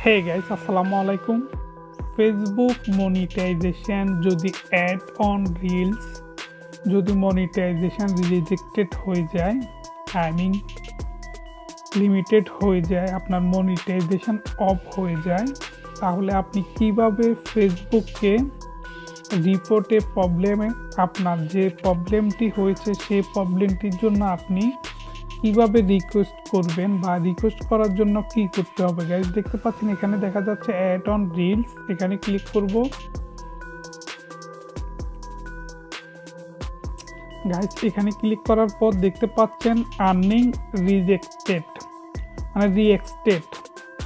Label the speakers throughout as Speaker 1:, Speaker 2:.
Speaker 1: Hey guys, আসসালামু আলাইকুম। Facebook monetization যদি অ্যাড অন রিলস যদি মনিটাইজেশন রিজেক্টেড হয়ে যায়, টাইমিং লিমিটেড হয়ে যায়, আপনার মনিটাইজেশন অফ হয়ে যায়, তাহলে আপনি কিভাবে ফেসবুককে রিপোর্টে প্রবলেমে আপনার যে প্রবলেমটি হয়েছে সেই প্রবলেমটির জন্য আপনি কিভাবে রিকোয়েস্ট করবেন বা রিকোয়েস্ট করার জন্য কি করতে হবে গাইস। দেখতে পাচ্ছেন এখানে দেখা যাচ্ছে অ্যাড অন রিলস, এখানে ক্লিক করব গাইস। এখানে ক্লিক করার পর দেখতে পাচ্ছেন আর্নিং রিজেক্টেড মানে রিএক্সটেড,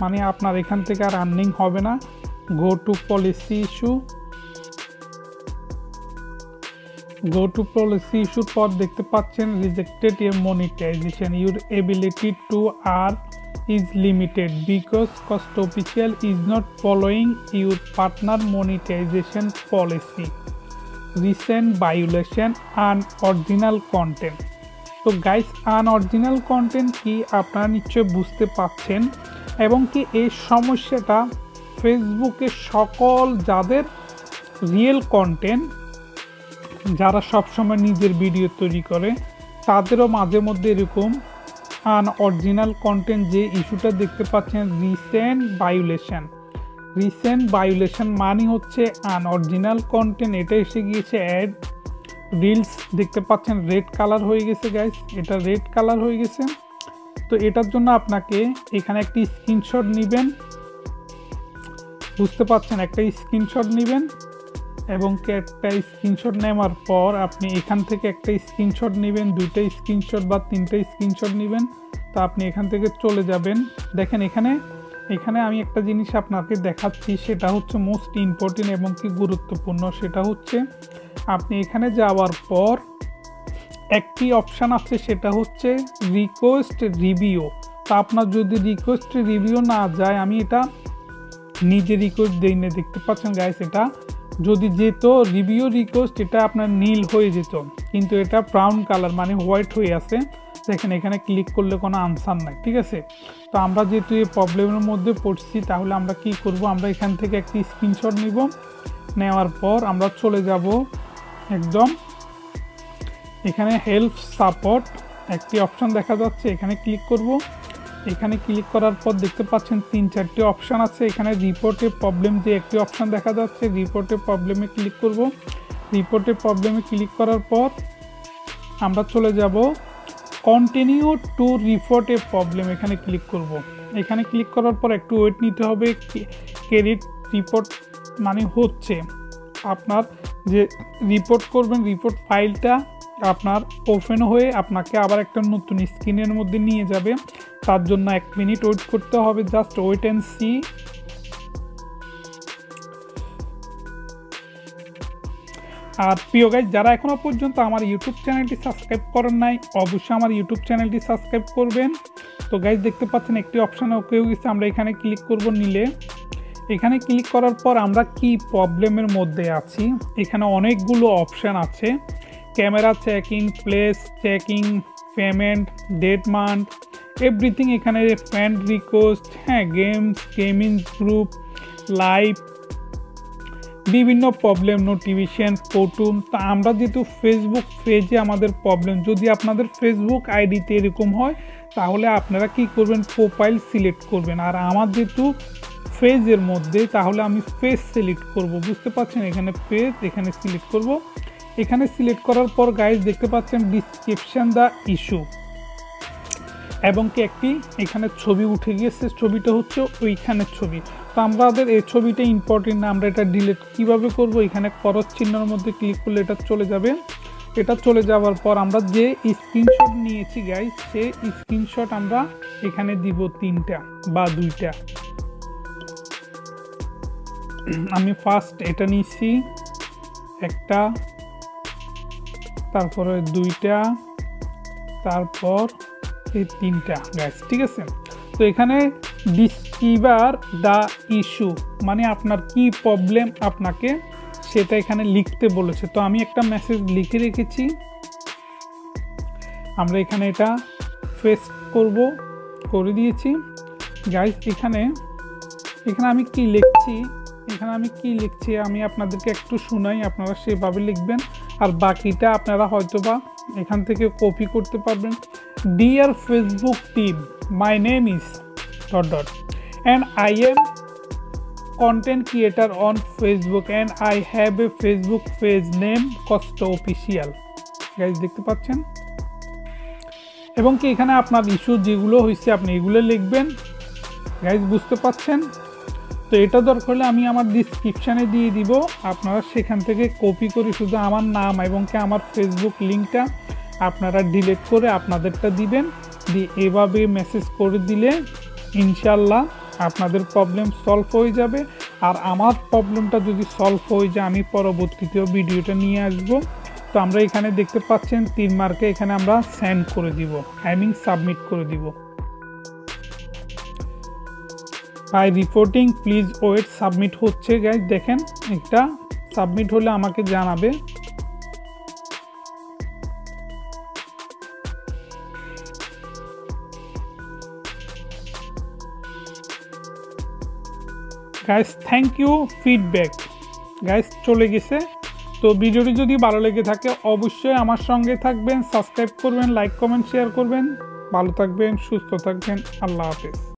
Speaker 1: মানে আপনার এখান থেকে আর আর্নিং হবে না। গো টু পলিসি ইস্যুর পর দেখতে পাচ্ছেন rejected your monetization, your ability to earn is limited because cost official is not following your partner monetization policy, recent violation unoriginal content. তো গাইস, আনঅরিজিনাল কন্টেন্ট কি আপনারা নিশ্চয়ই বুঝতে পাচ্ছেন, এবং কি এই সমস্যাটা ফেসবুকে সকল যাদের রিয়েল কন্টেন্ট, যারা সবসময় নিজের ভিডিও তৈরি করে, তাদেরও মাঝে মধ্যে এরকম আনঅরিজিনাল কন্টেন্ট যে ইস্যুটা দেখতে পাচ্ছেন রিসেন্ট ভায়োলেশন মানে হচ্ছে আনঅরিজিনাল কন্টেন্ট, এটা এসে গিয়েছে অ্যাড রিলস। দেখতে পাচ্ছেন রেড কালার হয়ে গেছে গাইস, এটা রেড কালার হয়ে গেছে। তো এটার জন্য আপনাকে এখানে একটি স্ক্রিনশট নেবেন, বুঝতে পাচ্ছেন, একটা স্ক্রিনশট নেবেন এবং একটা স্ক্রিনশট নেওয়ার পর আপনি এখান থেকে একটা স্ক্রিনশট নেবেন, দুইটা স্ক্রিনশট বা তিনটা স্ক্রিনশট নেবেন। তো আপনি এখান থেকে চলে যাবেন। দেখেন এখানে আমি একটা জিনিস আপনাকে দেখাচ্ছি, সেটা হচ্ছে মোস্ট ইম্পর্টেন্ট এবং কি গুরুত্বপূর্ণ। সেটা হচ্ছে আপনি এখানে যাওয়ার পর একটি অপশান আছে, সেটা হচ্ছে রিকোয়েস্ট রিভিউ। তো আপনার যদি রিকোয়েস্ট রিভিউ না যায়, আমি এটা নিজে রিকোয়েস্ট দিই না, দেখতে পাচ্ছেন গাইস, এটা যদি যেত রিভিউ রিকোয়েস্ট, এটা আপনার নীল হয়ে যেত, কিন্তু এটা ব্রাউন কালার মানে হোয়াইট হয়ে আছে। দেখেন এখানে ক্লিক করলে কোনো আনসার নাই, ঠিক আছে। তো আমরা যেহেতু এই প্রবলেমের মধ্যে পড়ছি, তাহলে আমরা কি করব, আমরা এখান থেকে একটি স্ক্রিনশট নিব, নেওয়ার পর আমরা চলে যাব একদম এখানে হেল্প সাপোর্ট একটি অপশান দেখা যাচ্ছে, এখানে ক্লিক করব। এখানে ক্লিক করার পর দেখতে পাচ্ছেন 3-4টি অপশান আছে। এখানে রিপোর্টে প্রবলেম যে একটি অপশান দেখা যাচ্ছে, রিপোর্টে প্রবলেমে ক্লিক করব। রিপোর্টে প্রবলেমে ক্লিক করার পর আমরা চলে যাব continue to report A problem, এখানে ক্লিক করব। এখানে ক্লিক করার পর একটু ওয়েট নিতে হবে। ক্রেডিট রিপোর্ট মানে হচ্ছে আপনার যে রিপোর্ট করবেন, রিপোর্ট ফাইলটা আপনার ওপেন হয়ে আপনাকে আবার একটা নতুন স্ক্রিনের মধ্যে নিয়ে যাবে। তার জন্য 1 মিনিট ওয়েট করতে হবে, জাস্ট ওয়েট অ্যান্ড সি। আর প্রিয় গাইস, যারা এখনো পর্যন্ত আমার ইউটিউব চ্যানেলটি সাবস্ক্রাইব করেন নাই, অবশ্যই আমার ইউটিউব চ্যানেলটি সাবস্ক্রাইব করবেন। তো গাইস, দেখতে পাচ্ছেন একটি অপশানে ওকে হয়ে গেছে, আমরা এখানে ক্লিক করব নিলে। এখানে ক্লিক করার পর আমরা কি প্রবলেমের মধ্যে আছি, এখানে অনেকগুলো অপশান আছে। Camera checking, place checking, payment, date month, everything. এখানে friend request, gaming group, live, বিভিন্ন প্রবলেম, নোটিফিকেশন, ফটো। তা আমরা যেহেতু ফেসবুক পেজে আমাদের প্রবলেম, যদি আপনাদের ফেসবুক আইডিতে এরকম হয়, তাহলে আপনারা কি করবেন, প্রোফাইল সিলেক্ট করবেন। আর আমার যেহেতু পেজের মধ্যে, তাহলে আমি পেজ সিলেক্ট করব, বুঝতে পারছেন, এখানে পেজ, এখানে সিলেক্ট করব। এখানে সিলেক্ট করার পর গাইজ দেখতে পাচ্ছেন ডিসক্রিপশন দ্য ইস্যু, এবং কি একটি এখানে ছবি উঠে গিয়েছে, ছবিটা হচ্ছে ওইখানের ছবি। তো আমাদের এই ছবিটা ইম্পর্টেন্ট না, আমরা এটা ডিলিট কিভাবে করব, এখানে করস চিহ্নের মধ্যে ক্লিক করলে এটা চলে যাবে। এটা চলে যাওয়ার পর আমরা যে স্ক্রিনশট নিয়েছি গাইজ, সেই স্ক্রিনশট আমরা এখানে দিব 3টা বা 2টা। আমি ফার্স্ট এটা নিচ্ছি, একটা, তারপরে 2টা, তারপর এই 3টা গাইস, ঠিক আছে। তো এখানে ডিসক্রাইব দ্য ইস্যু মানে আপনার কি প্রবলেম আপনাকে সেটা এখানে লিখতে বলেছে। তো আমি একটা মেসেজ লিখে রেখেছি, আমরা এখানে এটা পেস্ট করে দিয়েছি গাইস। এখানে এখানে আমি কি লিখছি আমি আপনাদেরকে একটু শোনাই, আপনারা সেভাবে লিখবেন। আর বাকিটা আপনারা হয়তোবা এখান থেকে কপি করতে পারবেন। Dear Facebook team, my name is .. and I am content creator on Facebook and I have a Facebook page name Costo Official। Guys দেখতে পাচ্ছেন, এবং কি এখানে আপনার ইস্যু যেগুলো হয়েছে আপনি এগুলো লিখবেন। গাইজ বুঝতে পাচ্ছেন? তো এটা দরকার হলে আমি আমার ডিসক্রিপশানে দিয়ে দিব, আপনারা সেখান থেকে কপি করে শুধু আমার নাম এবং কি আমার ফেসবুক লিঙ্কটা আপনারা ডিলিট করে আপনাদেরটা দিবেন। দিয়ে এভাবে মেসেজ করে দিলে ইনশাল্লাহ আপনাদের প্রবলেম সলভ হয়ে যাবে। আর আমার প্রবলেমটা যদি সলভ হয়ে যায় আমি পরবর্তীতেও ভিডিওটা নিয়ে আসব। তো আমরা এখানে দেখতে পাচ্ছেন 3 মার্কে এখানে আমরা সেন্ড করে দিব, সাবমিট করে দিব। By reporting please wait, submit হচ্ছে গাইজ। দেখেন এটা সাবমিট হলে আমাকে জানাবে। Guys thank you feedback. Guys চলে গেছে। তো ভিডিওটি যদি ভালো লেগে থাকে অবশ্যই আমার সঙ্গে থাকবেন, সাবস্ক্রাইব করবেন, লাইক কমেন্ট শেয়ার করবেন। ভালো থাকবেন, সুস্থ থাকবেন, আল্লাহ হাফেজ।